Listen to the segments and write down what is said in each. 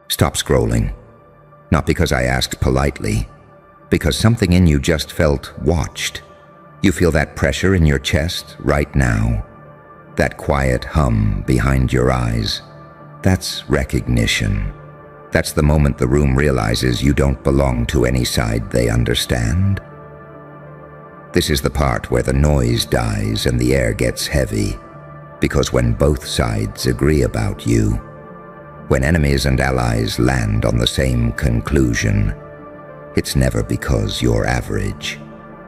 Stop scrolling. Not because I asked politely, because something in you just felt watched. You feel that pressure in your chest right now, that quiet hum behind your eyes. That's recognition. That's the moment the room realizes you don't belong to any side they understand. This is the part where the noise dies and the air gets heavy, because when both sides agree about you, when enemies and allies land on the same conclusion, it's never because you're average.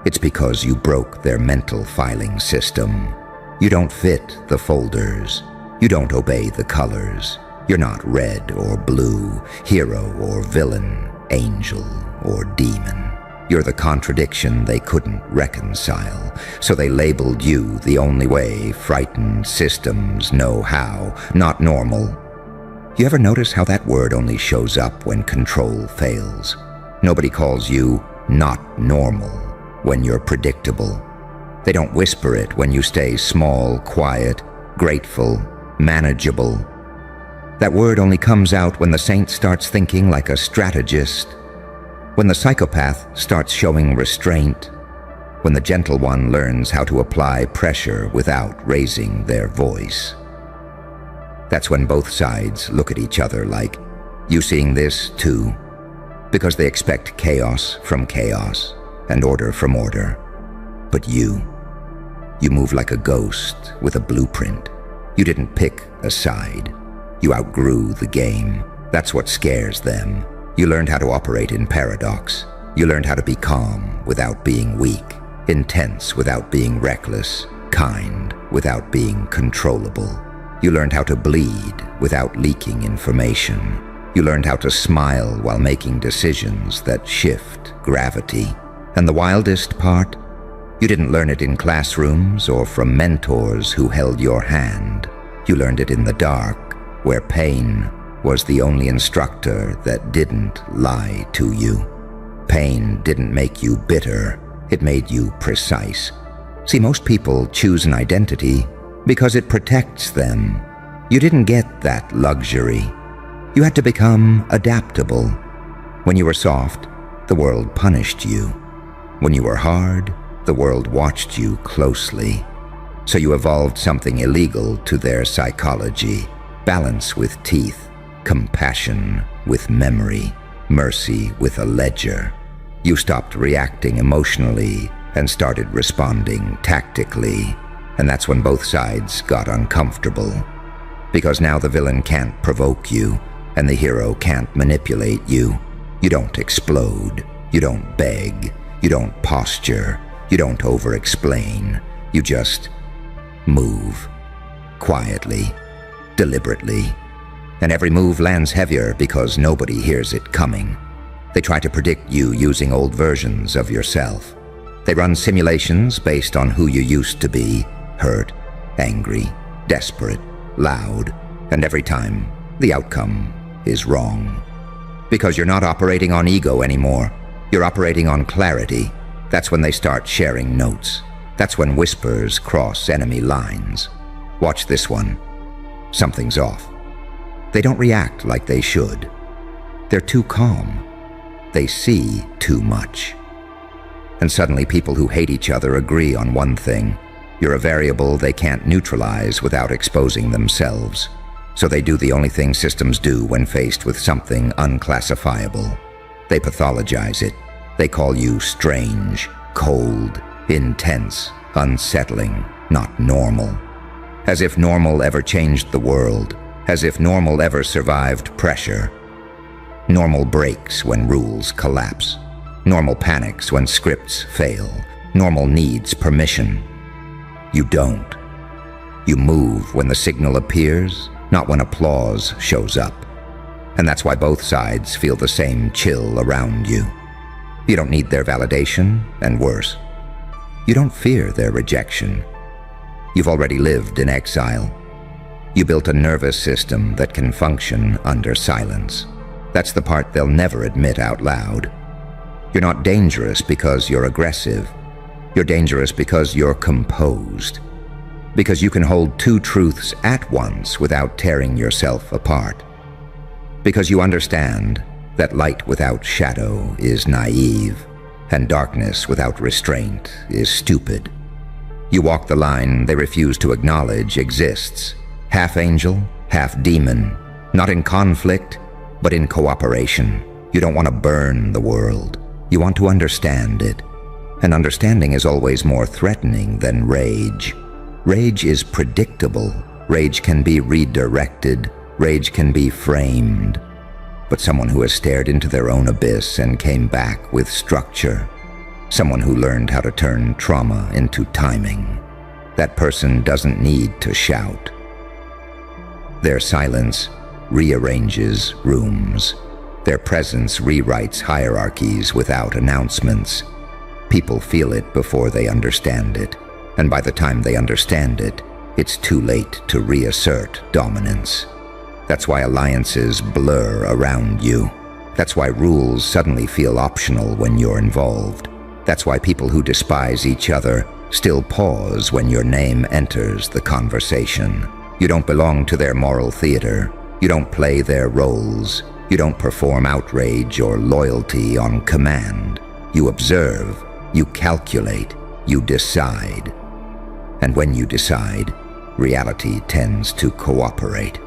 It's because you broke their mental filing system. You don't fit the folders. You don't obey the colors. You're not red or blue, hero or villain, angel or demon. You're the contradiction they couldn't reconcile, so they labeled you the only way frightened systems know how, not normal. You ever notice how that word only shows up when control fails? Nobody calls you not normal when you're predictable. They don't whisper it when you stay small, quiet, grateful, manageable. That word only comes out when the saint starts thinking like a strategist, when the psychopath starts showing restraint, when the gentle one learns how to apply pressure without raising their voice. That's when both sides look at each other like, you seeing this too? Because they expect chaos from chaos and order from order. But you move like a ghost with a blueprint. You didn't pick a side. You outgrew the game. That's what scares them. You learned how to operate in paradox. You learned how to be calm without being weak, intense without being reckless, kind without being controllable. You learned how to bleed without leaking information. You learned how to smile while making decisions that shift gravity. And the wildest part, you didn't learn it in classrooms or from mentors who held your hand. You learned it in the dark, where pain was the only instructor that didn't lie to you. Pain didn't make you bitter, it made you precise. See, most people choose an identity because it protects them. You didn't get that luxury. You had to become adaptable. When you were soft, the world punished you. When you were hard, the world watched you closely. So you evolved something illegal to their psychology: balance with teeth, compassion with memory, mercy with a ledger. You stopped reacting emotionally and started responding tactically. And that's when both sides got uncomfortable. Because now the villain can't provoke you, and the hero can't manipulate you. You don't explode. You don't beg. You don't posture. You don't over-explain. You just move. Quietly. Deliberately. And every move lands heavier because nobody hears it coming. They try to predict you using old versions of yourself. They run simulations based on who you used to be: hurt, angry, desperate, loud, and every time, the outcome is wrong. Because you're not operating on ego anymore. You're operating on clarity. That's when they start sharing notes. That's when whispers cross enemy lines. Watch this one. Something's off. They don't react like they should. They're too calm. They see too much. And suddenly people who hate each other agree on one thing: you're a variable they can't neutralize without exposing themselves. So they do the only thing systems do when faced with something unclassifiable. They pathologize it. They call you strange, cold, intense, unsettling, not normal. As if normal ever changed the world. As if normal ever survived pressure. Normal breaks when rules collapse. Normal panics when scripts fail. Normal needs permission. You don't. You move when the signal appears, not when applause shows up. And that's why both sides feel the same chill around you. You don't need their validation, and worse, you don't fear their rejection. You've already lived in exile. You built a nervous system that can function under silence. That's the part they'll never admit out loud. You're not dangerous because you're aggressive. You're dangerous because you're composed. Because you can hold two truths at once without tearing yourself apart. Because you understand that light without shadow is naive, and darkness without restraint is stupid. You walk the line they refuse to acknowledge exists, half angel, half demon, not in conflict, but in cooperation. You don't want to burn the world. You want to understand it. And understanding is always more threatening than rage. Rage is predictable. Rage can be redirected. Rage can be framed. But someone who has stared into their own abyss and came back with structure, someone who learned how to turn trauma into timing, that person doesn't need to shout. Their silence rearranges rooms. Their presence rewrites hierarchies without announcements. People feel it before they understand it, and by the time they understand it, it's too late to reassert dominance. That's why alliances blur around you. That's why rules suddenly feel optional when you're involved. That's why people who despise each other still pause when your name enters the conversation. You don't belong to their moral theater. You don't play their roles. You don't perform outrage or loyalty on command. You observe. You calculate. You decide. And when you decide, reality tends to cooperate.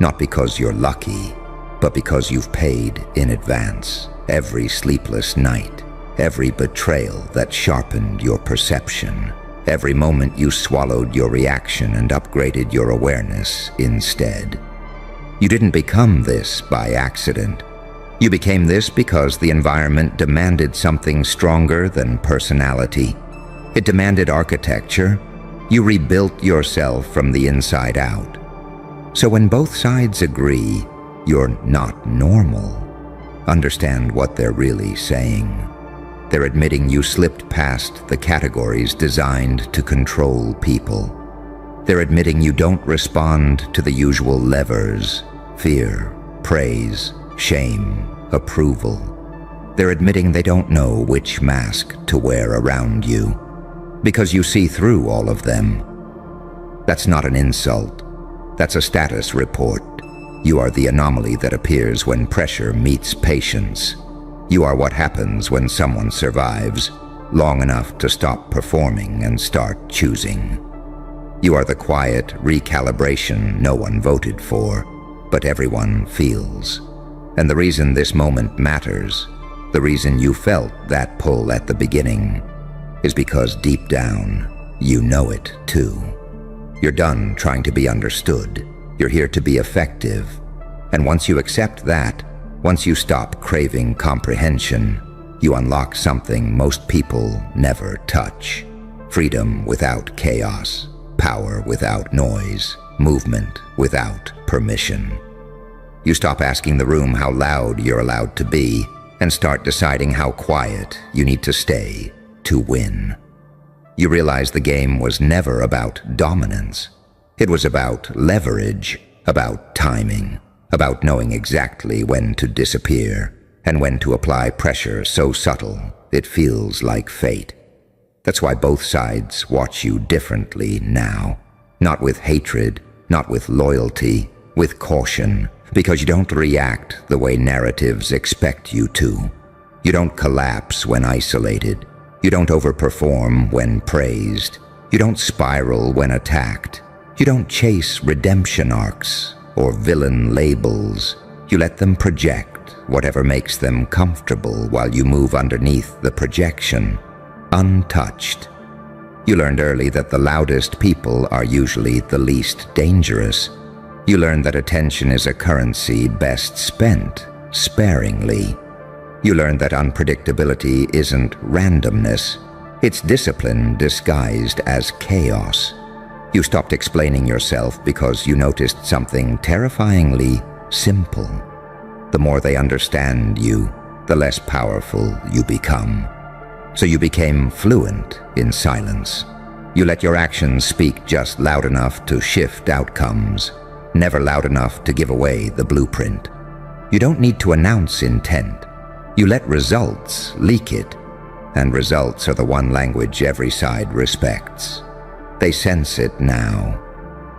Not because you're lucky, but because you've paid in advance. Every sleepless night, every betrayal that sharpened your perception, every moment you swallowed your reaction and upgraded your awareness instead. You didn't become this by accident. You became this because the environment demanded something stronger than personality. It demanded architecture. You rebuilt yourself from the inside out. So when both sides agree you're not normal, understand what they're really saying. They're admitting you slipped past the categories designed to control people. They're admitting you don't respond to the usual levers: fear, praise, shame, approval. They're admitting they don't know which mask to wear around you, because you see through all of them. That's not an insult. That's a status report. You are the anomaly that appears when pressure meets patience. You are what happens when someone survives long enough to stop performing and start choosing. You are the quiet recalibration no one voted for, but everyone feels. And the reason this moment matters, the reason you felt that pull at the beginning, is because deep down, you know it too. You're done trying to be understood. You're here to be effective. And once you accept that, once you stop craving comprehension, you unlock something most people never touch. Freedom without chaos, power without noise, movement without permission. You stop asking the room how loud you're allowed to be and start deciding how quiet you need to stay to win. You realize the game was never about dominance. It was about leverage, about timing, about knowing exactly when to disappear and when to apply pressure so subtle it feels like fate. That's why both sides watch you differently now. Not with hatred, not with loyalty, with caution, because you don't react the way narratives expect you to. You don't collapse when isolated. You don't overperform when praised. You don't spiral when attacked. You don't chase redemption arcs or villain labels. You let them project whatever makes them comfortable while you move underneath the projection, untouched. You learned early that the loudest people are usually the least dangerous. You learned that attention is a currency best spent sparingly. You learned that unpredictability isn't randomness. It's discipline disguised as chaos. You stopped explaining yourself because you noticed something terrifyingly simple. The more they understand you, the less powerful you become. So you became fluent in silence. You let your actions speak just loud enough to shift outcomes, never loud enough to give away the blueprint. You don't need to announce intent. You let results leak it, and results are the one language every side respects. They sense it now.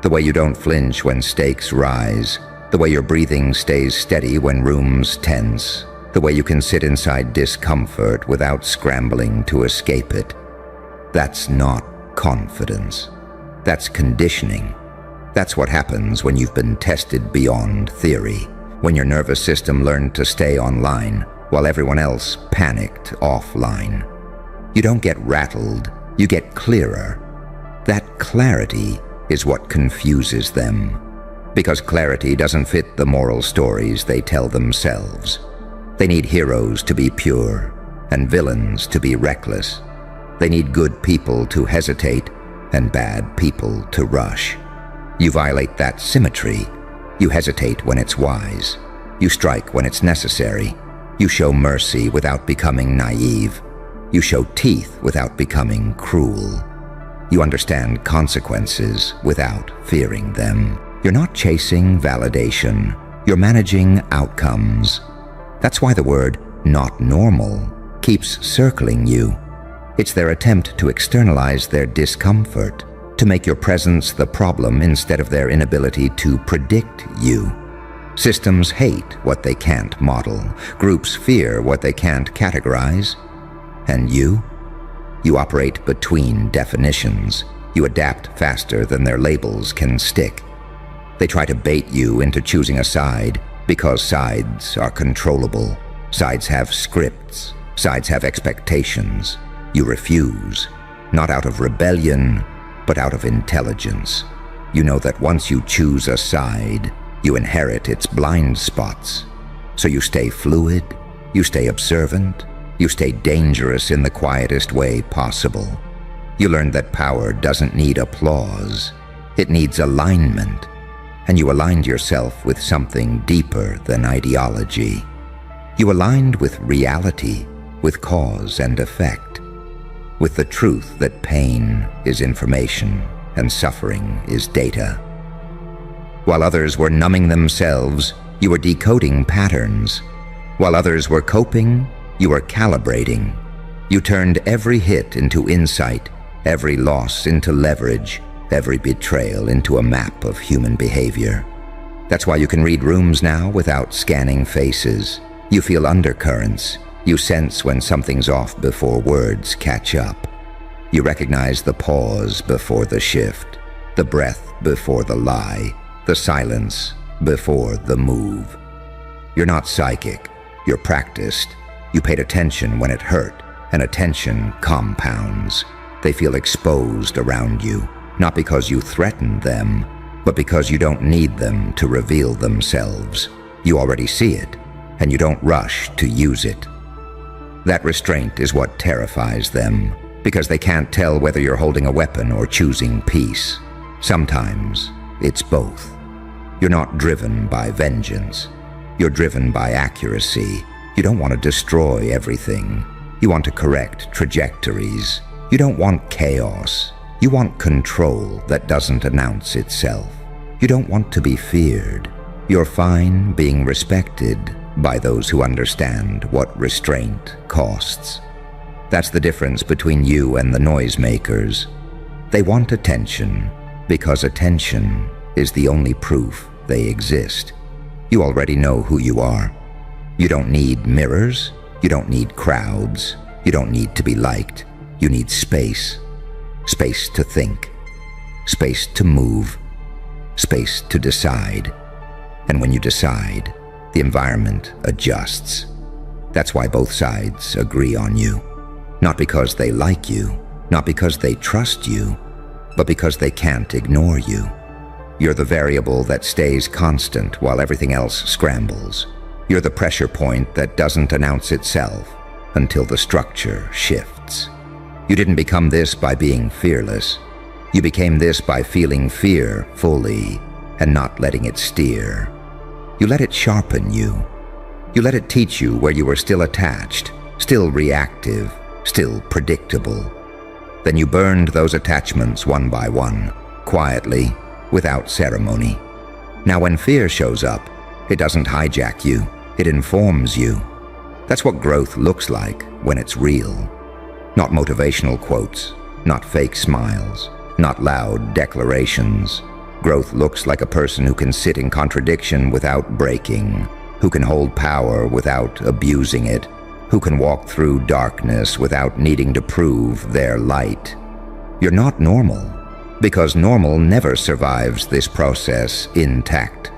The way you don't flinch when stakes rise, The way your breathing stays steady when rooms tense. The way you can sit inside discomfort without scrambling to escape it. That's not confidence. That's conditioning. That's what happens when you've been tested beyond theory, when your nervous system learned to stay online while everyone else panicked offline. You don't get rattled, you get clearer. That clarity is what confuses them, because clarity doesn't fit the moral stories they tell themselves. They need heroes to be pure and villains to be reckless. They need good people to hesitate and bad people to rush. You violate that symmetry. You hesitate when it's wise. You strike when it's necessary. You show mercy without becoming naive. You show teeth without becoming cruel. You understand consequences without fearing them. You're not chasing validation. You're managing outcomes. That's why the word "not normal" keeps circling you. It's their attempt to externalize their discomfort, to make your presence the problem instead of their inability to predict you. Systems hate what they can't model. Groups fear what they can't categorize. And you? You operate between definitions. You adapt faster than their labels can stick. They try to bait you into choosing a side because sides are controllable. Sides have scripts. Sides have expectations. You refuse, not out of rebellion, but out of intelligence. You know that once you choose a side, you inherit its blind spots. So you stay fluid, you stay observant, you stay dangerous in the quietest way possible. You learn that power doesn't need applause, it needs alignment. And you aligned yourself with something deeper than ideology. You aligned with reality, with cause and effect, with the truth that pain is information and suffering is data. While others were numbing themselves, you were decoding patterns. While others were coping, you were calibrating. You turned every hit into insight, every loss into leverage, every betrayal into a map of human behavior. That's why you can read rooms now without scanning faces. You feel undercurrents. You sense when something's off before words catch up. You recognize the pause before the shift, the breath before the lie, the silence before the move. You're not psychic, you're practiced. You paid attention when it hurt, and attention compounds. They feel exposed around you, not because you threatened them, but because you don't need them to reveal themselves. You already see it, and you don't rush to use it. That restraint is what terrifies them, because they can't tell whether you're holding a weapon or choosing peace. Sometimes it's both. You're not driven by vengeance. You're driven by accuracy. You don't want to destroy everything. You want to correct trajectories. You don't want chaos. You want control that doesn't announce itself. You don't want to be feared. You're fine being respected by those who understand what restraint costs. That's the difference between you and the noisemakers. They want attention because attention is the only proof they exist. You already know who you are. You don't need mirrors. You don't need crowds. You don't need to be liked. You need space. Space to think. Space to move. Space to decide. And when you decide, the environment adjusts. That's why both sides agree on you. Not because they like you, not because they trust you, but because they can't ignore you. You're the variable that stays constant while everything else scrambles. You're the pressure point that doesn't announce itself until the structure shifts. You didn't become this by being fearless. You became this by feeling fear fully and not letting it steer. You let it sharpen you. You let it teach you where you were still attached, still reactive, still predictable. Then you burned those attachments one by one, quietly, without ceremony. Now when fear shows up, it doesn't hijack you, it informs you. That's what growth looks like when it's real. Not motivational quotes, not fake smiles, not loud declarations. Growth looks like a person who can sit in contradiction without breaking, who can hold power without abusing it, who can walk through darkness without needing to prove their light. You're not normal, because normal never survives this process intact.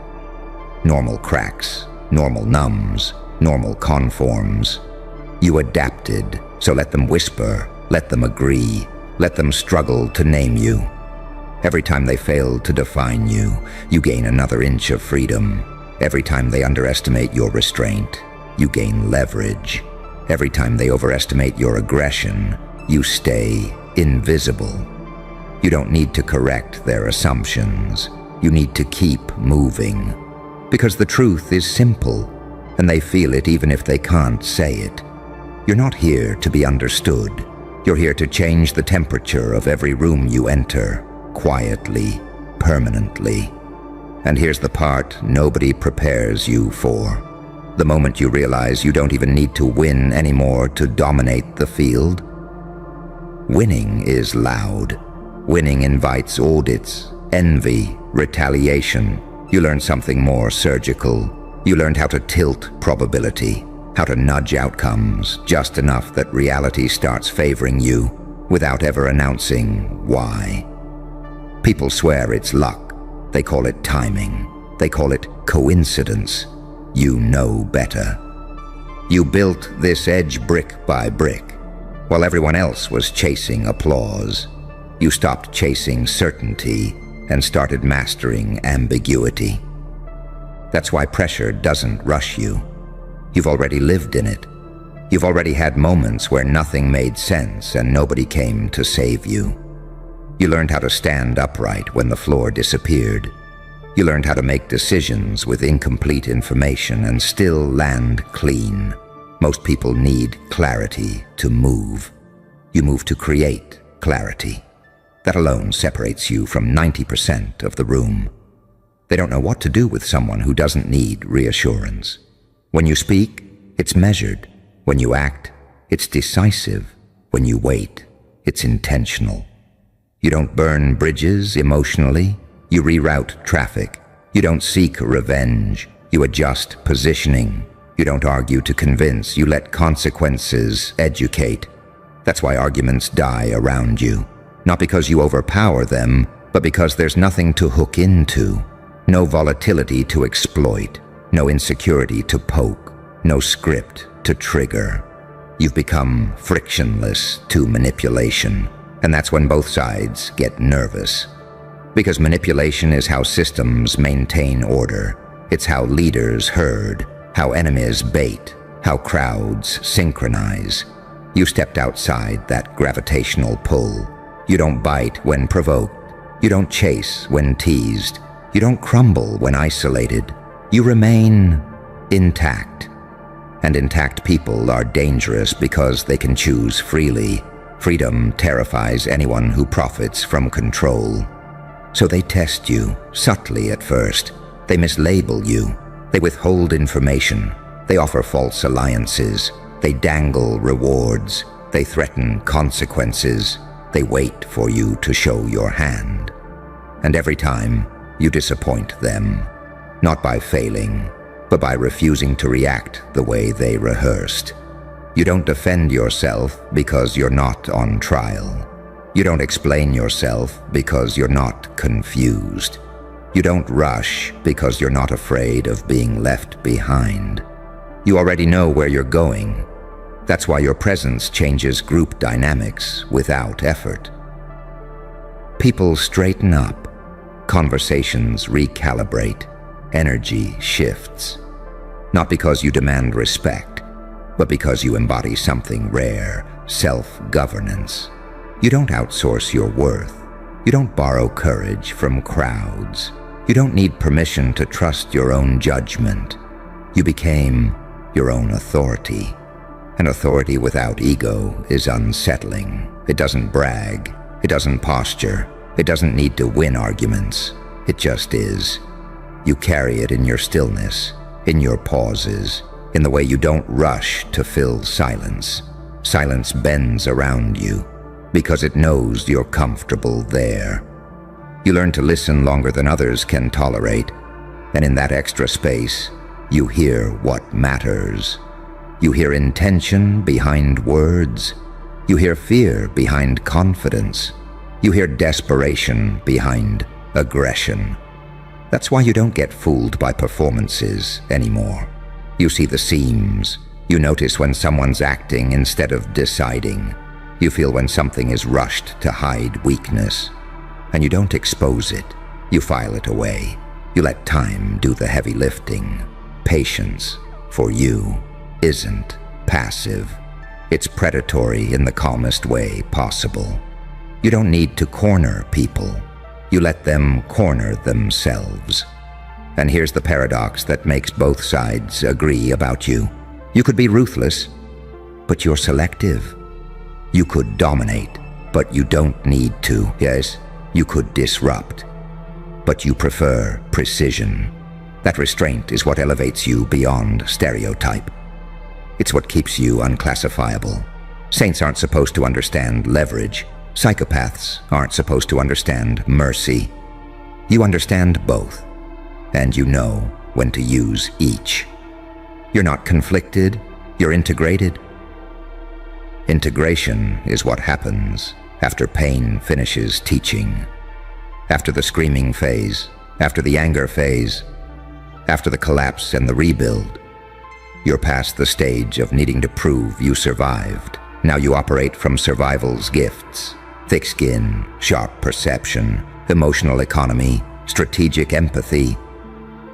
Normal cracks, normal numbs, normal conforms. You adapted, so let them whisper, let them agree, let them struggle to name you. Every time they fail to define you, you gain another inch of freedom. Every time they underestimate your restraint, you gain leverage. Every time they overestimate your aggression, you stay invisible. You don't need to correct their assumptions. You need to keep moving. Because the truth is simple, and they feel it even if they can't say it. You're not here to be understood. You're here to change the temperature of every room you enter, quietly, permanently. And here's the part nobody prepares you for. The moment you realize you don't even need to win anymore to dominate the field. Winning is loud. Winning invites audits, envy, retaliation. You learn something more surgical. You learned how to tilt probability, how to nudge outcomes just enough that reality starts favoring you without ever announcing why. People swear it's luck. They call it timing. They call it coincidence. You know better. You built this edge brick by brick, while everyone else was chasing applause. You stopped chasing certainty and started mastering ambiguity. That's why pressure doesn't rush you. You've already lived in it. You've already had moments where nothing made sense and nobody came to save you. You learned how to stand upright when the floor disappeared. You learned how to make decisions with incomplete information and still land clean. Most people need clarity to move. You move to create clarity. That alone separates you from 90% of the room. They don't know what to do with someone who doesn't need reassurance. When you speak, it's measured. When you act, it's decisive. When you wait, it's intentional. You don't burn bridges emotionally. You reroute traffic. You don't seek revenge. You adjust positioning. You don't argue to convince. You let consequences educate. That's why arguments die around you. Not because you overpower them, but because there's nothing to hook into. No volatility to exploit. No insecurity to poke. No script to trigger. You've become frictionless to manipulation. And that's when both sides get nervous. Because manipulation is how systems maintain order. It's how leaders herd, how enemies bait, how crowds synchronize. You stepped outside that gravitational pull. You don't bite when provoked. You don't chase when teased. You don't crumble when isolated. You remain intact. And intact people are dangerous because they can choose freely. Freedom terrifies anyone who profits from control. So they test you, subtly at first. They mislabel you. They withhold information. They offer false alliances. They dangle rewards. They threaten consequences. They wait for you to show your hand. And every time, you disappoint them. Not by failing, but by refusing to react the way they rehearsed. You don't defend yourself because you're not on trial. You don't explain yourself because you're not confused. You don't rush because you're not afraid of being left behind. You already know where you're going. That's why your presence changes group dynamics without effort. People straighten up. Conversations recalibrate. Energy shifts. Not because you demand respect, but because you embody something rare, self-governance. You don't outsource your worth. You don't borrow courage from crowds. You don't need permission to trust your own judgment. You became your own authority. An authority without ego is unsettling. It doesn't brag. It doesn't posture. It doesn't need to win arguments. It just is. You carry it in your stillness, in your pauses, in the way you don't rush to fill silence. Silence bends around you because it knows you're comfortable there. You learn to listen longer than others can tolerate. And in that extra space, you hear what matters. You hear intention behind words. You hear fear behind confidence. You hear desperation behind aggression. That's why you don't get fooled by performances anymore. You see the seams. You notice when someone's acting instead of deciding. You feel when something is rushed to hide weakness. And you don't expose it. You file it away. You let time do the heavy lifting. Patience, for you, isn't passive. It's predatory in the calmest way possible. You don't need to corner people. You let them corner themselves. And here's the paradox that makes both sides agree about you. You could be ruthless, but you're selective. You could dominate, but you don't need to. Yes, you could disrupt, but you prefer precision. That restraint is what elevates you beyond stereotype. It's what keeps you unclassifiable. Saints aren't supposed to understand leverage. Psychopaths aren't supposed to understand mercy. You understand both, and you know when to use each. You're not conflicted, you're integrated. Integration is what happens after pain finishes teaching. After the screaming phase, after the anger phase, after the collapse and the rebuild. You're past the stage of needing to prove you survived. Now you operate from survival's gifts. Thick skin, sharp perception, emotional economy, strategic empathy.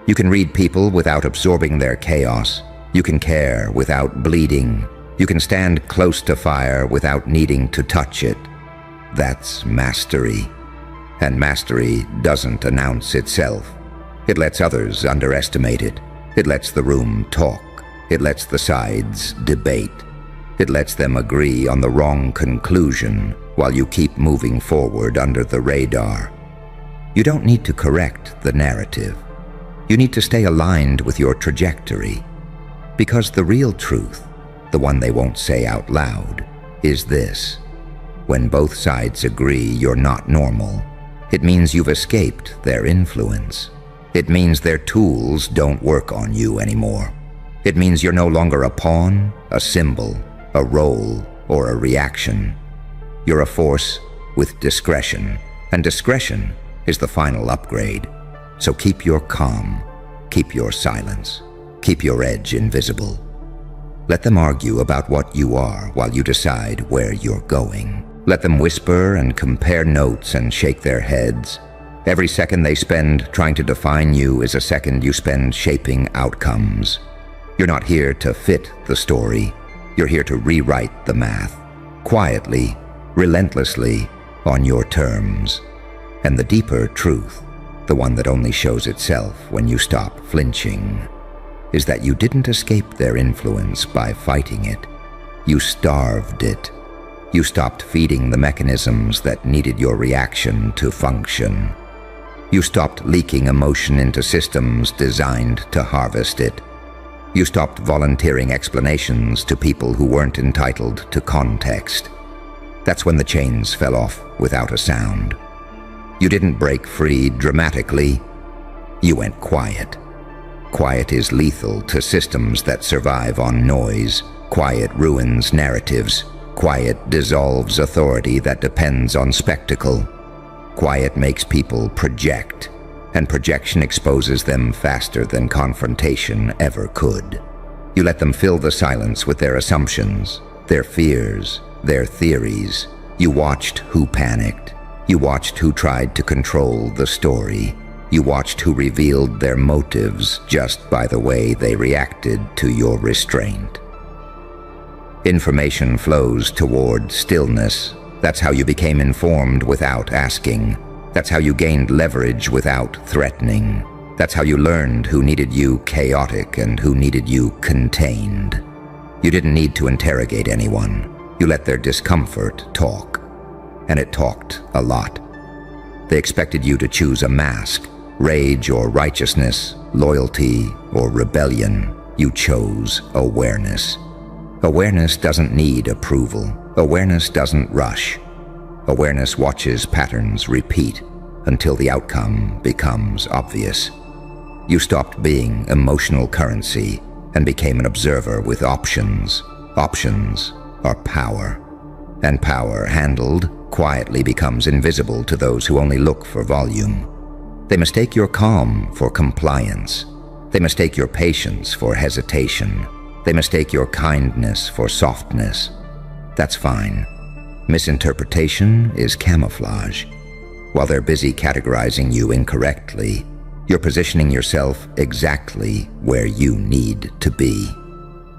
You can read people without absorbing their chaos. You can care without bleeding. You can stand close to fire without needing to touch it. That's mastery. And mastery doesn't announce itself. It lets others underestimate it. It lets the room talk. It lets the sides debate. It lets them agree on the wrong conclusion while you keep moving forward under the radar. You don't need to correct the narrative. You need to stay aligned with your trajectory. Because the real truth, the one they won't say out loud, is this. When both sides agree you're not normal, it means you've escaped their influence. It means their tools don't work on you anymore. It means you're no longer a pawn, a symbol, a role, or a reaction. You're a force with discretion, and discretion is the final upgrade. So keep your calm, keep your silence, keep your edge invisible. Let them argue about what you are while you decide where you're going. Let them whisper and compare notes and shake their heads. Every second they spend trying to define you is a second you spend shaping outcomes. You're not here to fit the story. You're here to rewrite the math. Quietly, relentlessly, on your terms. And the deeper truth, the one that only shows itself when you stop flinching, is that you didn't escape their influence by fighting it. You starved it. You stopped feeding the mechanisms that needed your reaction to function. You stopped leaking emotion into systems designed to harvest it. You stopped volunteering explanations to people who weren't entitled to context. That's when the chains fell off without a sound. You didn't break free dramatically. You went quiet. Quiet is lethal to systems that survive on noise. Quiet ruins narratives. Quiet dissolves authority that depends on spectacle. Quiet makes people project, and projection exposes them faster than confrontation ever could. You let them fill the silence with their assumptions, their fears, their theories. You watched who panicked. You watched who tried to control the story. You watched who revealed their motives just by the way they reacted to your restraint. Information flows toward stillness. That's how you became informed without asking. That's how you gained leverage without threatening. That's how you learned who needed you chaotic and who needed you contained. You didn't need to interrogate anyone. You let their discomfort talk. And it talked a lot. They expected you to choose a mask, rage or righteousness, loyalty or rebellion. You chose awareness. Awareness doesn't need approval. Awareness doesn't rush. Awareness watches patterns repeat. until the outcome becomes obvious. You stopped being emotional currency and became an observer with options. Options are power. And power, handled, quietly becomes invisible to those who only look for volume. They mistake your calm for compliance. They mistake your patience for hesitation. They mistake your kindness for softness. That's fine. Misinterpretation is camouflage. While they're busy categorizing you incorrectly, you're positioning yourself exactly where you need to be.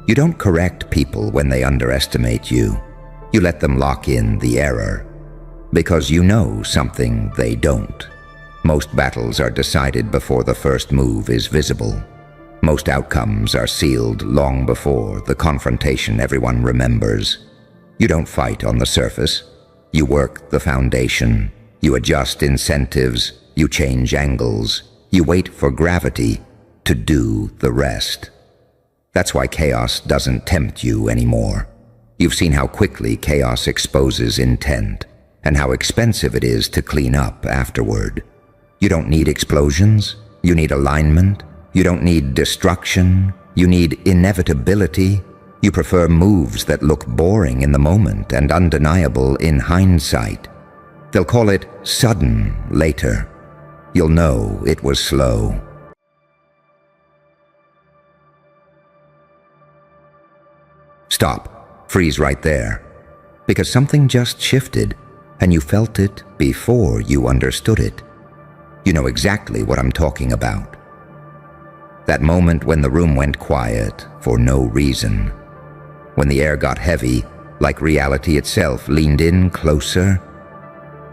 You don't correct people when they underestimate you. You let them lock in the error, because you know something they don't. Most battles are decided before the first move is visible. Most outcomes are sealed long before the confrontation everyone remembers. You don't fight on the surface. You work the foundation. You adjust incentives. You change angles. You wait for gravity to do the rest. That's why chaos doesn't tempt you anymore. You've seen how quickly chaos exposes intent, and how expensive it is to clean up afterward. You don't need explosions. You need alignment. You don't need destruction. You need inevitability. You prefer moves that look boring in the moment and undeniable in hindsight. They'll call it sudden later. You'll know it was slow. Stop. Freeze right there. Because something just shifted, and you felt it before you understood it. You know exactly what I'm talking about. That moment when the room went quiet for no reason. When the air got heavy, like reality itself leaned in closer.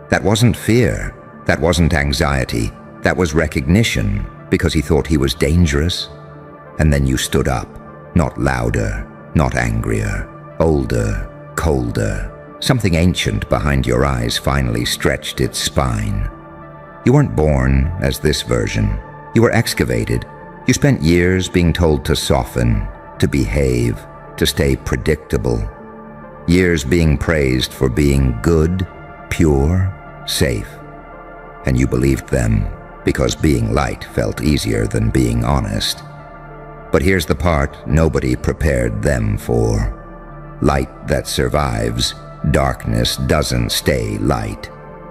That wasn't fear. That wasn't anxiety. That was recognition, because he thought he was dangerous. And then you stood up, not louder, not angrier, older, colder. Something ancient behind your eyes finally stretched its spine. You weren't born as this version. You were excavated. You spent years being told to soften, to behave, to stay predictable. Years being praised for being good, pure, safe. And you believed them because being light felt easier than being honest. But here's the part nobody prepared them for. Light that survives, darkness doesn't stay light.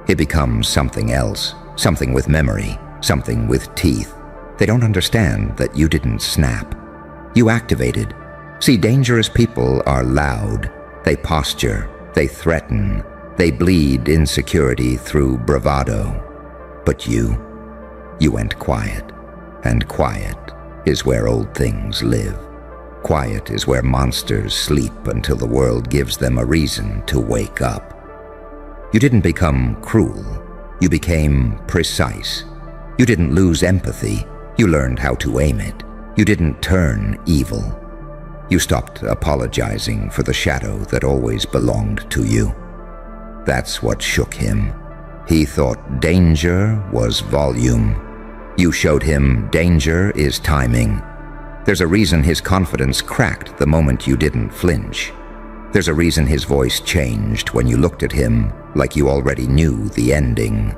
It becomes something else, something with memory, something with teeth. They don't understand that you didn't snap. You activated. See, dangerous people are loud. They posture. They threaten. They bleed insecurity through bravado. But you went quiet. And quiet is where old things live. Quiet is where monsters sleep until the world gives them a reason to wake up. You didn't become cruel. You became precise. You didn't lose empathy. You learned how to aim it. You didn't turn evil. You stopped apologizing for the shadow that always belonged to you. That's what shook him. He thought danger was volume. You showed him danger is timing. There's a reason his confidence cracked the moment you didn't flinch. There's a reason his voice changed when you looked at him like you already knew the ending.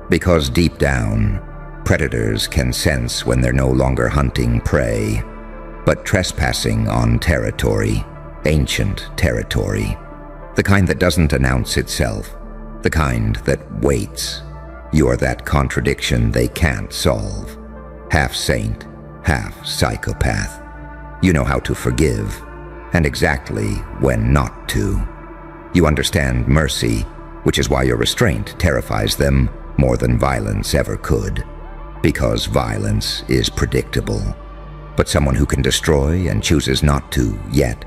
Because deep down, predators can sense when they're no longer hunting prey, but trespassing on territory, ancient territory. The kind that doesn't announce itself, the kind that waits. You're that contradiction they can't solve. Half saint, half psychopath. You know how to forgive, and exactly when not to. You understand mercy, which is why your restraint terrifies them more than violence ever could. Because violence is predictable. But someone who can destroy and chooses not to yet,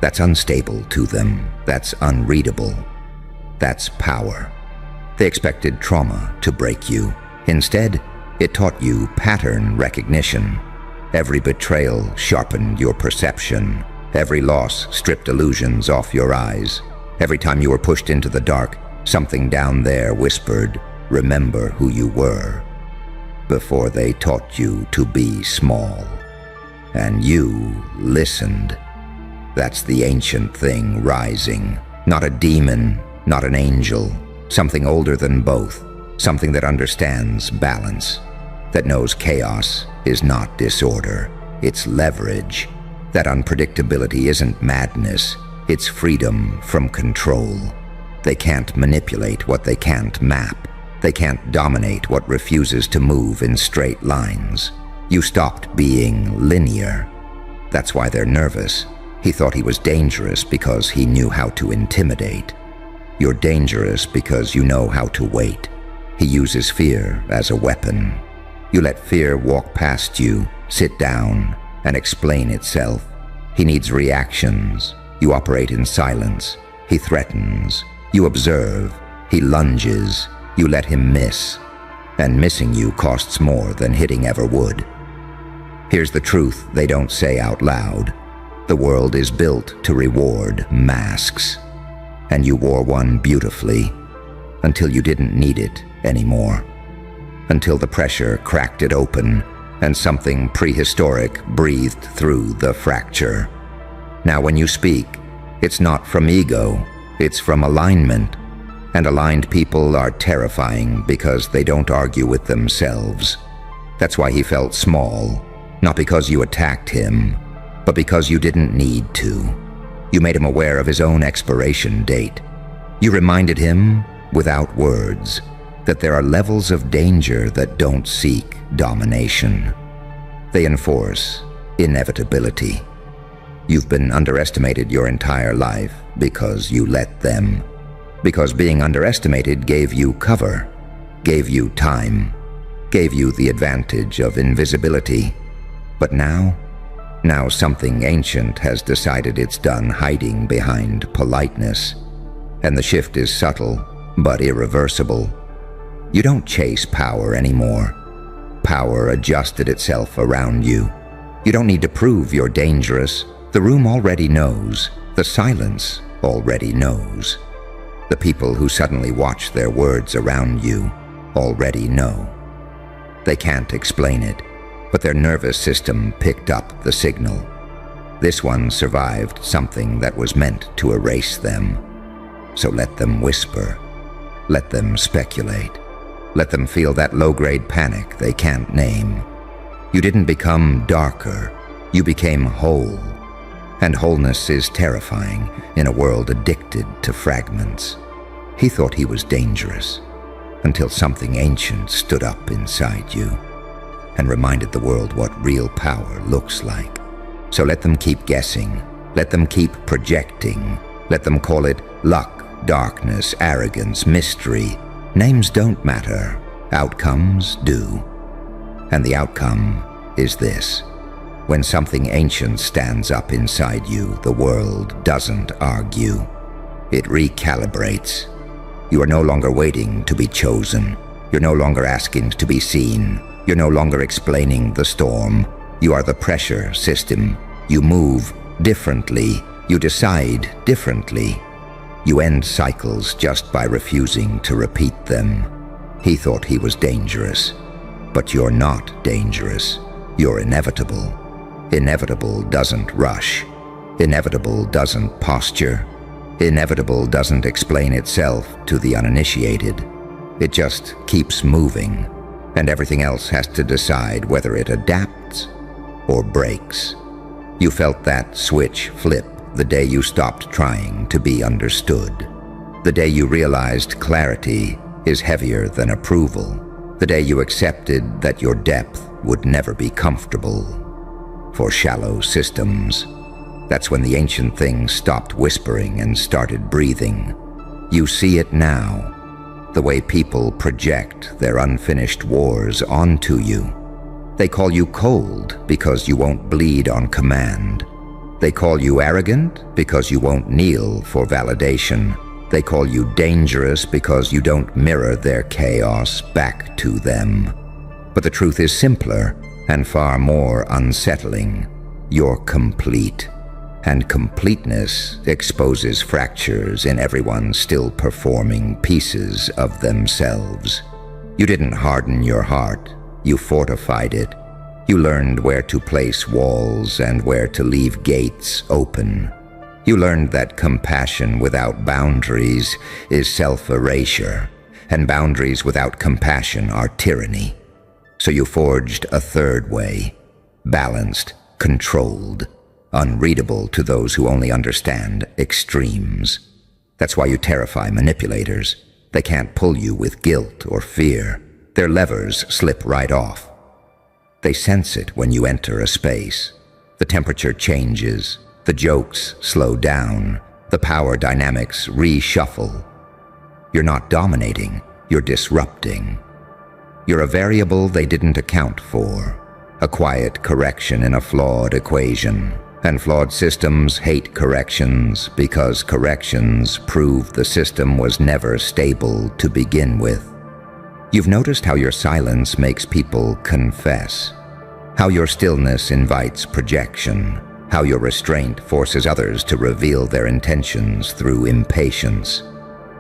that's unstable to them. That's unreadable. That's power. They expected trauma to break you. Instead, it taught you pattern recognition. Every betrayal sharpened your perception. Every loss stripped illusions off your eyes. Every time you were pushed into the dark, something down there whispered, "Remember who you were," before they taught you to be small. And you listened. That's the ancient thing rising. Not a demon, not an angel. Something older than both. something that understands balance, that knows chaos is not disorder, it's leverage, that unpredictability isn't madness, it's freedom from control. They can't manipulate what they can't map. They can't dominate what refuses to move in straight lines. You stopped being linear. That's why they're nervous. He thought he was dangerous because he knew how to intimidate. You're dangerous because you know how to wait. He uses fear as a weapon. You let fear walk past you, sit down, and explain itself. He needs reactions. You operate in silence. He threatens. You observe. He lunges. You let him miss. And missing you costs more than hitting ever would. Here's the truth they don't say out loud. The world is built to reward masks. And you wore one beautifully until you didn't need it anymore. Until the pressure cracked it open and something prehistoric breathed through the fracture. Now when you speak, it's not from ego, it's from alignment. And aligned people are terrifying because they don't argue with themselves. That's why he felt small, not because you attacked him, but because you didn't need to. You made him aware of his own expiration date. You reminded him, without words, that there are levels of danger that don't seek domination. They enforce inevitability. You've been underestimated your entire life because you let them. Because being underestimated gave you cover, gave you time, gave you the advantage of invisibility. But now something ancient has decided it's done hiding behind politeness. And the shift is subtle, but irreversible. You don't chase power anymore. Power adjusted itself around you. You don't need to prove you're dangerous. The room already knows. The silence already knows. The people who suddenly watch their words around you already know. They can't explain it, but their nervous system picked up the signal. This one survived something that was meant to erase them. So let them whisper. Let them speculate. Let them feel that low-grade panic they can't name. You didn't become darker. You became whole. And wholeness is terrifying in a world addicted to fragments. He thought he was dangerous until something ancient stood up inside you and reminded the world what real power looks like. So let them keep guessing. Let them keep projecting. Let them call it luck, darkness, arrogance, mystery. Names don't matter. Outcomes do. And the outcome is this. When something ancient stands up inside you, the world doesn't argue. It recalibrates. You are no longer waiting to be chosen. You're no longer asking to be seen. You're no longer explaining the storm. You are the pressure system. You move differently. You decide differently. You end cycles just by refusing to repeat them. He thought he was dangerous. But you're not dangerous. You're inevitable. Inevitable doesn't rush. Inevitable doesn't posture. Inevitable doesn't explain itself to the uninitiated. It just keeps moving, and everything else has to decide whether it adapts or breaks. You felt that switch flip the day you stopped trying to be understood. The day you realized clarity is heavier than approval. The day you accepted that your depth would never be comfortable for shallow systems. That's when the ancient things stopped whispering and started breathing. You see it now, the way people project their unfinished wars onto you. They call you cold because you won't bleed on command. They call you arrogant because you won't kneel for validation. They call you dangerous because you don't mirror their chaos back to them. But the truth is simpler and far more unsettling. You're complete. And completeness exposes fractures in everyone still performing pieces of themselves. You didn't harden your heart. You fortified it. You learned where to place walls and where to leave gates open. You learned that compassion without boundaries is self-erasure, and boundaries without compassion are tyranny. So you forged a third way, balanced, controlled, unreadable to those who only understand extremes. That's why you terrify manipulators. They can't pull you with guilt or fear. Their levers slip right off. They sense it when you enter a space. The temperature changes, the jokes slow down, the power dynamics reshuffle. You're not dominating, you're disrupting. You're a variable they didn't account for, a quiet correction in a flawed equation. And flawed systems hate corrections because corrections prove the system was never stable to begin with. You've noticed how your silence makes people confess, how your stillness invites projection, how your restraint forces others to reveal their intentions through impatience.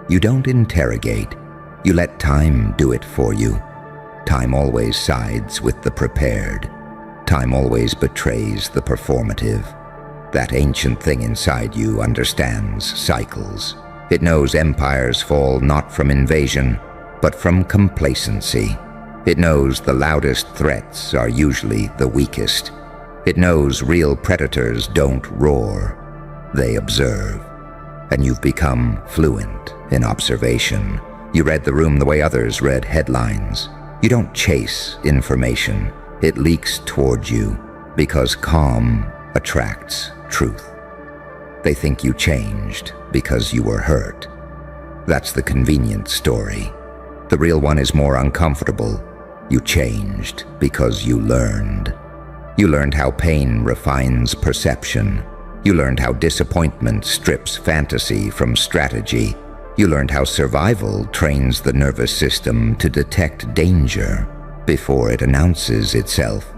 You don't interrogate, you let time do it for you. Time always sides with the prepared. Time always betrays the performative. That ancient thing inside you understands cycles. It knows empires fall not from invasion, but from complacency. It knows the loudest threats are usually the weakest. It knows real predators don't roar, they observe. And you've become fluent in observation. You read the room the way others read headlines. You don't chase information, it leaks toward you because calm attracts truth. They think you changed because you were hurt. That's the convenient story. The real one is more uncomfortable. You changed because you learned. You learned how pain refines perception. You learned how disappointment strips fantasy from strategy. You learned how survival trains the nervous system to detect danger before it announces itself.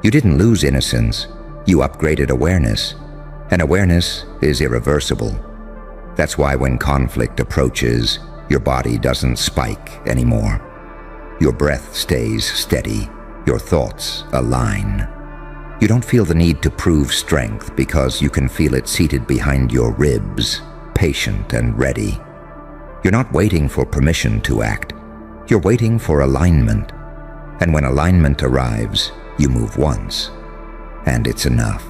You didn't lose innocence, you upgraded awareness, and awareness is irreversible. That's why when conflict approaches, your body doesn't spike anymore. Your breath stays steady, your thoughts align. You don't feel the need to prove strength because you can feel it seated behind your ribs, patient and ready. You're not waiting for permission to act. You're waiting for alignment. And when alignment arrives, you move once, and it's enough.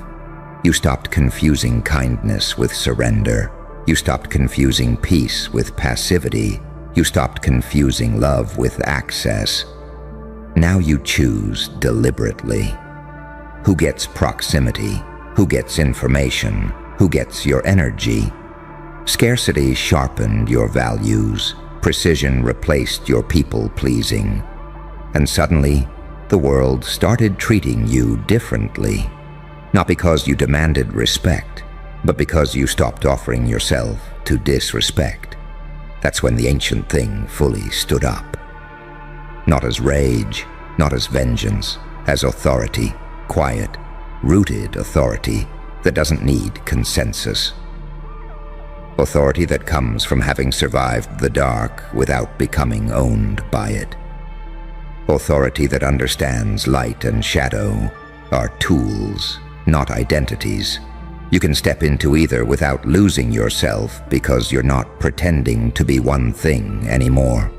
You stopped confusing kindness with surrender. You stopped confusing peace with passivity. You stopped confusing love with access. Now you choose deliberately. Who gets proximity? Who gets information? Who gets your energy? Scarcity sharpened your values. Precision replaced your people-pleasing. And suddenly, the world started treating you differently. Not because you demanded respect, but because you stopped offering yourself to disrespect. That's when the ancient thing fully stood up. Not as rage, not as vengeance, as authority, quiet, rooted authority that doesn't need consensus. Authority that comes from having survived the dark without becoming owned by it. Authority that understands light and shadow are tools, not identities. You can step into either without losing yourself because you're not pretending to be one thing anymore.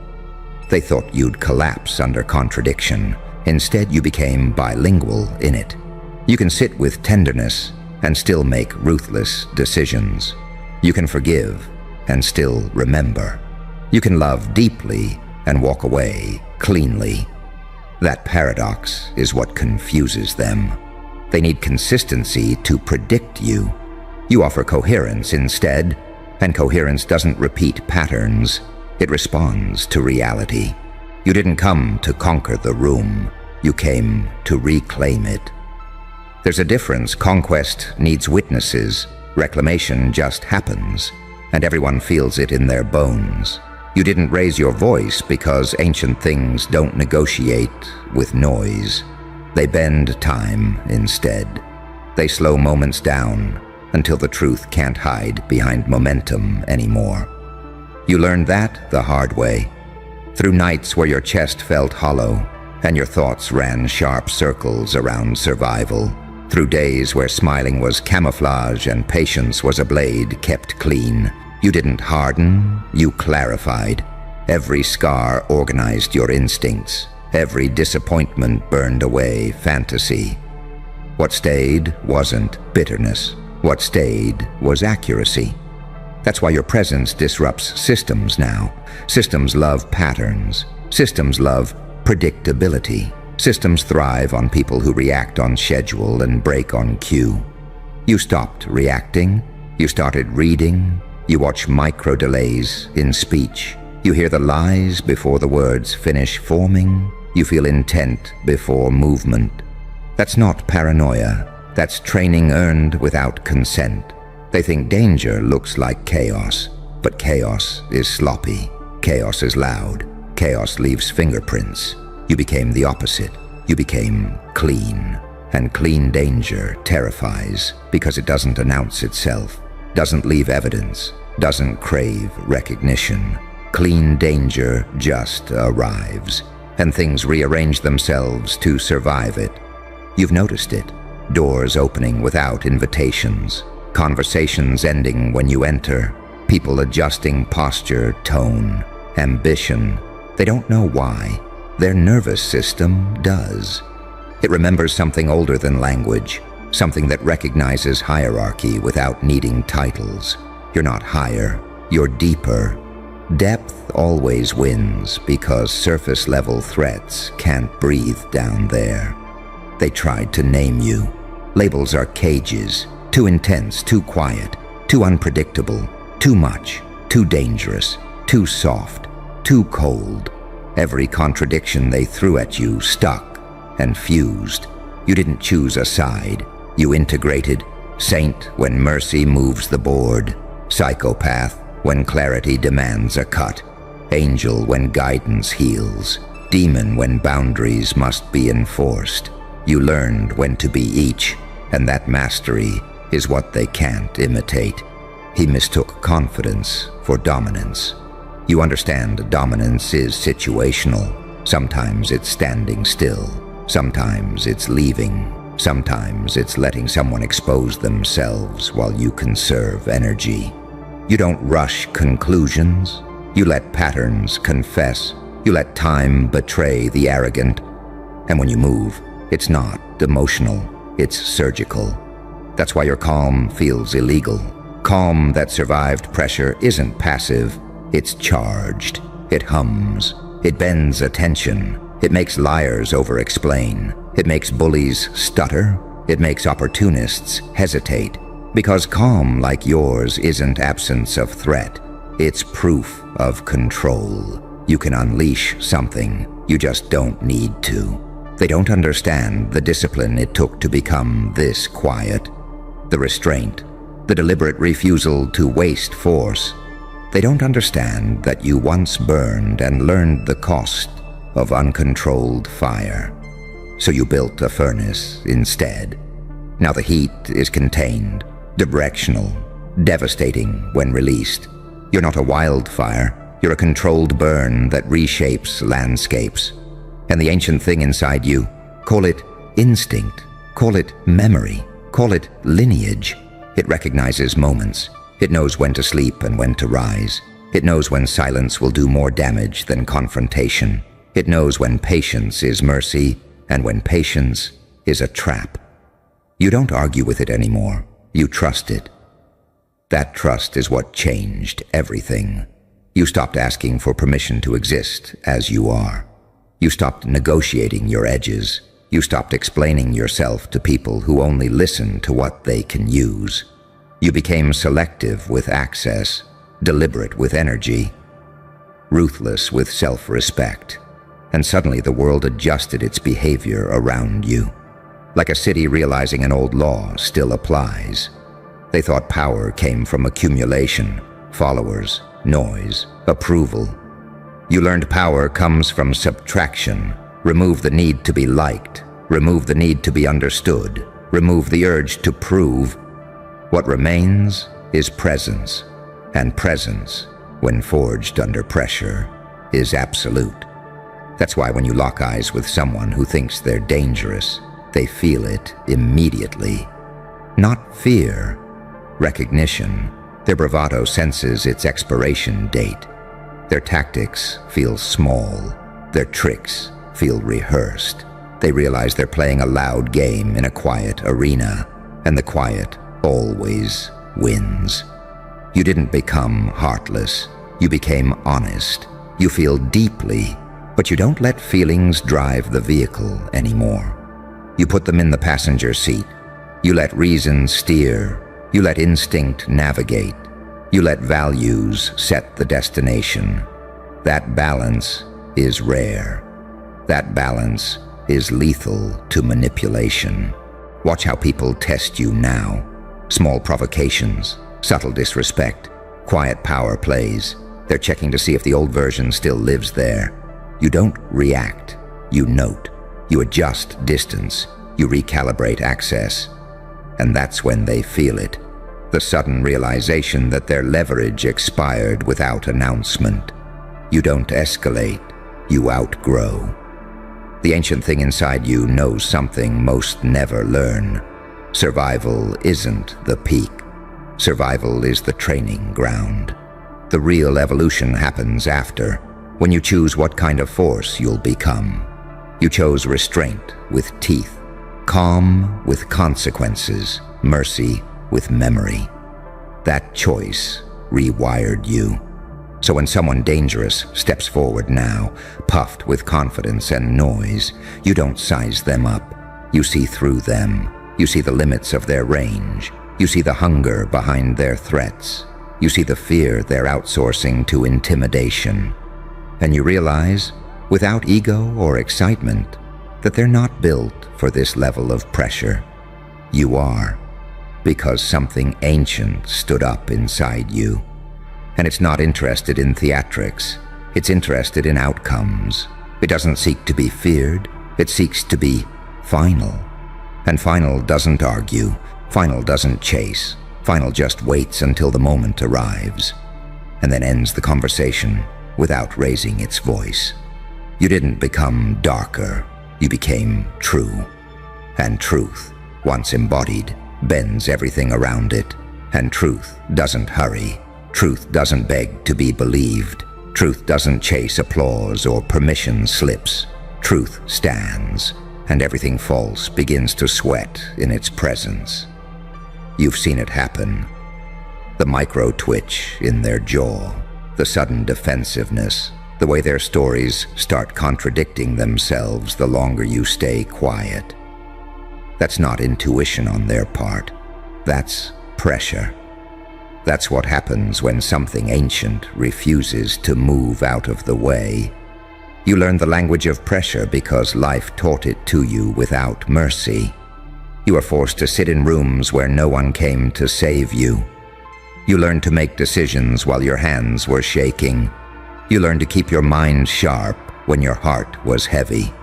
They thought you'd collapse under contradiction. Instead, you became bilingual in it. You can sit with tenderness and still make ruthless decisions. You can forgive and still remember. You can love deeply and walk away cleanly. That paradox is what confuses them. They need consistency to predict you. You offer coherence instead, and coherence doesn't repeat patterns. It responds to reality. You didn't come to conquer the room. You came to reclaim it. There's a difference. Conquest needs witnesses. Reclamation just happens, and everyone feels it in their bones. You didn't raise your voice because ancient things don't negotiate with noise. They bend time instead. They slow moments down until the truth can't hide behind momentum anymore. You learned that the hard way, through nights where your chest felt hollow and your thoughts ran sharp circles around survival, through days where smiling was camouflage and patience was a blade kept clean. You didn't harden, you clarified. Every scar organized your instincts. Every disappointment burned away fantasy. What stayed wasn't bitterness. What stayed was accuracy. That's why your presence disrupts systems now. Systems love patterns. Systems love predictability. Systems thrive on people who react on schedule and break on cue. You stopped reacting. You started reading. You watch micro delays in speech. You hear the lies before the words finish forming. You feel intent before movement. That's not paranoia. That's training earned without consent. They think danger looks like chaos, but chaos is sloppy. Chaos is loud. Chaos leaves fingerprints. You became the opposite. You became clean. And clean danger terrifies because it doesn't announce itself, doesn't leave evidence, doesn't crave recognition. Clean danger just arrives, and things rearrange themselves to survive it. You've noticed it. Doors opening without invitations. Conversations ending when you enter. People adjusting posture, tone, ambition. They don't know why. Their nervous system does. It remembers something older than language, something that recognizes hierarchy without needing titles. You're not higher, you're deeper. Depth always wins because surface-level threats can't breathe down there. They tried to name you. Labels are cages, too intense, too quiet, too unpredictable, too much, too dangerous, too soft, too cold. Every contradiction they threw at you stuck and fused. You didn't choose a side. You integrated. Saint when mercy moves the board. Psychopath when clarity demands a cut. Angel when guidance heals. Demon when boundaries must be enforced. You learned when to be each, and that mastery is what they can't imitate. He mistook confidence for dominance. You understand dominance is situational. Sometimes it's standing still. Sometimes it's leaving. Sometimes it's letting someone expose themselves while you conserve energy. You don't rush conclusions. You let patterns confess. You let time betray the arrogant. And when you move, it's not emotional, it's surgical. That's why your calm feels illegal. Calm that survived pressure isn't passive, it's charged. It hums. It bends attention. It makes liars over-explain. It makes bullies stutter. It makes opportunists hesitate. Because calm like yours isn't absence of threat. It's proof of control. You can unleash something. You just don't need to. They don't understand the discipline it took to become this quiet. The restraint. The deliberate refusal to waste force. They don't understand that you once burned and learned the cost of uncontrolled fire. So you built a furnace instead. Now the heat is contained, directional, devastating when released. You're not a wildfire, you're a controlled burn that reshapes landscapes. And the ancient thing inside you, call it instinct, call it memory, call it lineage. It recognizes moments. It knows when to sleep and when to rise. It knows when silence will do more damage than confrontation. It knows when patience is mercy and when patience is a trap. You don't argue with it anymore. You trust it. That trust is what changed everything. You stopped asking for permission to exist as you are. You stopped negotiating your edges. You stopped explaining yourself to people who only listen to what they can use. You became selective with access, deliberate with energy, ruthless with self-respect. And suddenly the world adjusted its behavior around you. Like a city realizing an old law still applies. They thought power came from accumulation, followers, noise, approval. You learned power comes from subtraction. Remove the need to be liked. Remove the need to be understood. Remove the urge to prove. What remains is presence. And presence, when forged under pressure, is absolute. That's why when you lock eyes with someone who thinks they're dangerous, they feel it immediately. Not fear, recognition. Their bravado senses its expiration date. Their tactics feel small. Their tricks feel rehearsed. They realize they're playing a loud game in a quiet arena, and the quiet always wins. You didn't become heartless. You became honest. You feel deeply, but you don't let feelings drive the vehicle anymore. You put them in the passenger seat. You let reason steer. You let instinct navigate. You let values set the destination. That balance is rare. That balance is lethal to manipulation. Watch how people test you now. Small provocations, subtle disrespect, quiet power plays. They're checking to see if the old version still lives there. You don't react. You note. You adjust distance. You recalibrate access. And that's when they feel it. The sudden realization that their leverage expired without announcement. You don't escalate. You outgrow. The ancient thing inside you knows something most never learn. Survival isn't the peak. Survival is the training ground. The real evolution happens after, when you choose what kind of force you'll become. You chose restraint with teeth, calm with consequences, mercy with memory. That choice rewired you. So when someone dangerous steps forward now, puffed with confidence and noise, you don't size them up. You see through them. You see the limits of their range. You see the hunger behind their threats. You see the fear they're outsourcing to intimidation. And you realize, without ego or excitement, that they're not built for this level of pressure. You are, because something ancient stood up inside you. And it's not interested in theatrics. It's interested in outcomes. It doesn't seek to be feared. It seeks to be final. And final doesn't argue. Final doesn't chase. Final just waits until the moment arrives, and then ends the conversation without raising its voice. You didn't become darker. You became true. And truth, once embodied, bends everything around it. And truth doesn't hurry. Truth doesn't beg to be believed. Truth doesn't chase applause or permission slips. Truth stands, and everything false begins to sweat in its presence. You've seen it happen. The micro-twitch in their jaw, the sudden defensiveness, the way their stories start contradicting themselves the longer you stay quiet. That's not intuition on their part. That's pressure. That's what happens when something ancient refuses to move out of the way. You learn the language of pressure because life taught it to you without mercy. You were forced to sit in rooms where no one came to save you. You learned to make decisions while your hands were shaking. You learned to keep your mind sharp when your heart was heavy.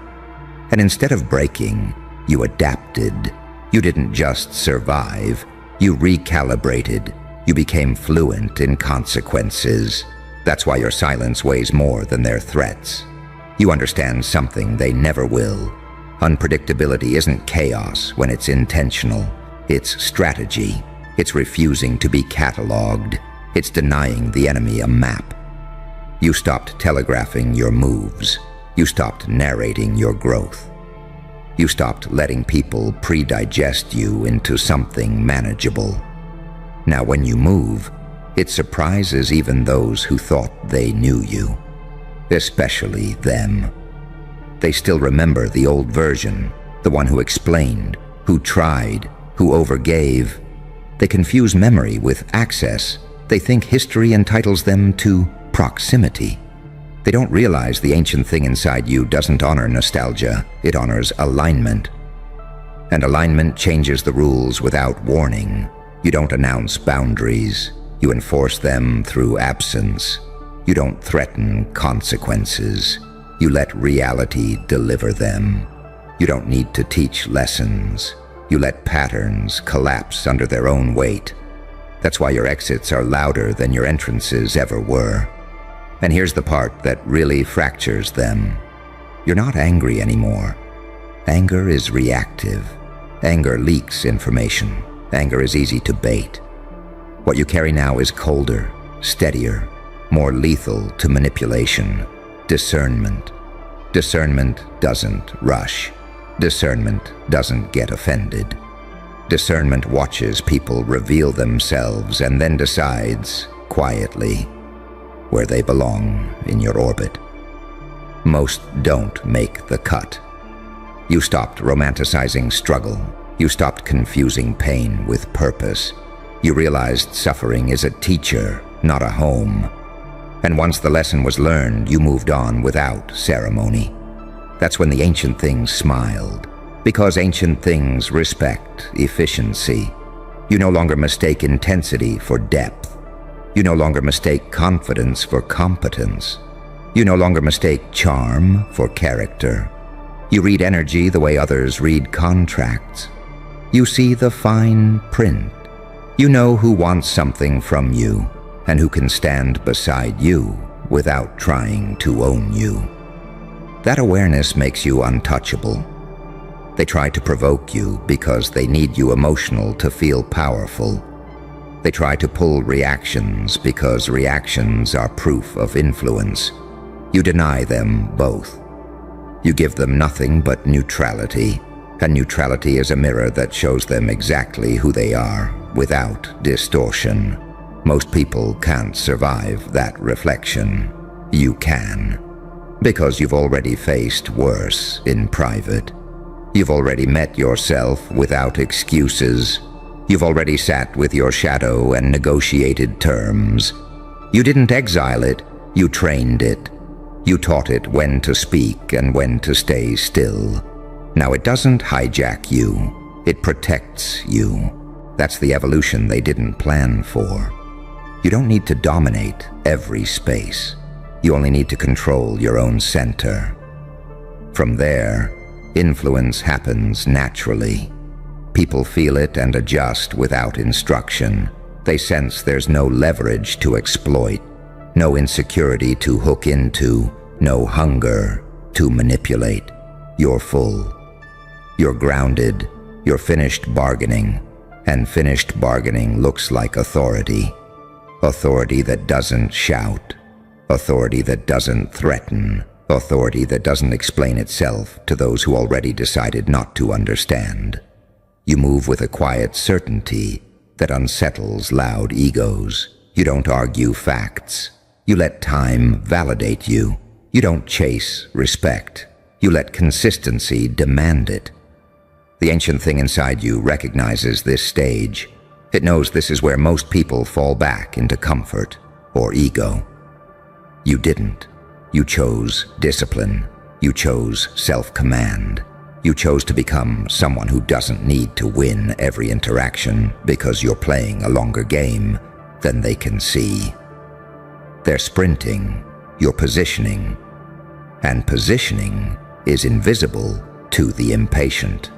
And instead of breaking, you adapted. You didn't just survive. You recalibrated. You became fluent in consequences. That's why your silence weighs more than their threats. You understand something they never will. Unpredictability isn't chaos when it's intentional. It's strategy. It's refusing to be cataloged. It's denying the enemy a map. You stopped telegraphing your moves. You stopped narrating your growth. You stopped letting people pre-digest you into something manageable. Now when you move, it surprises even those who thought they knew you. Especially them. They still remember the old version, the one who explained, who tried, who overgave. They confuse memory with access. They think history entitles them to proximity. They don't realize the ancient thing inside you doesn't honor nostalgia, it honors alignment. And alignment changes the rules without warning. You don't announce boundaries. You enforce them through absence. You don't threaten consequences. You let reality deliver them. You don't need to teach lessons. You let patterns collapse under their own weight. That's why your exits are louder than your entrances ever were. And here's the part that really fractures them. You're not angry anymore. Anger is reactive. Anger leaks information. Anger is easy to bait. What you carry now is colder, steadier, more lethal to manipulation: discernment. Discernment doesn't rush. Discernment doesn't get offended. Discernment watches people reveal themselves and then decides, quietly, where they belong in your orbit. Most don't make the cut. You stopped romanticizing struggle. You stopped confusing pain with purpose. You realized suffering is a teacher, not a home. And once the lesson was learned, you moved on without ceremony. That's when the ancient things smiled, because ancient things respect efficiency. You no longer mistake intensity for depth. You no longer mistake confidence for competence. You no longer mistake charm for character. You read energy the way others read contracts. You see the fine print. You know who wants something from you and who can stand beside you without trying to own you. That awareness makes you untouchable. They try to provoke you because they need you emotional to feel powerful. They try to pull reactions because reactions are proof of influence. You deny them both. You give them nothing but neutrality, and neutrality is a mirror that shows them exactly who they are without distortion. Most people can't survive that reflection. You can, because you've already faced worse in private. You've already met yourself without excuses. You've already sat with your shadow and negotiated terms. You didn't exile it, you trained it. You taught it when to speak and when to stay still. Now it doesn't hijack you, it protects you. That's the evolution they didn't plan for. You don't need to dominate every space. You only need to control your own center. From there, influence happens naturally. People feel it and adjust without instruction. They sense there's no leverage to exploit, no insecurity to hook into, no hunger to manipulate. You're full. You're grounded. You're finished bargaining. And finished bargaining looks like authority. Authority that doesn't shout. Authority that doesn't threaten. Authority that doesn't explain itself to those who already decided not to understand. You move with a quiet certainty that unsettles loud egos. You don't argue facts. You let time validate you. You don't chase respect. You let consistency demand it. The ancient thing inside you recognizes this stage. It knows this is where most people fall back into comfort or ego. You didn't. You chose discipline. You chose self-command. You chose to become someone who doesn't need to win every interaction because you're playing a longer game than they can see. They're sprinting, you're positioning, and positioning is invisible to the impatient.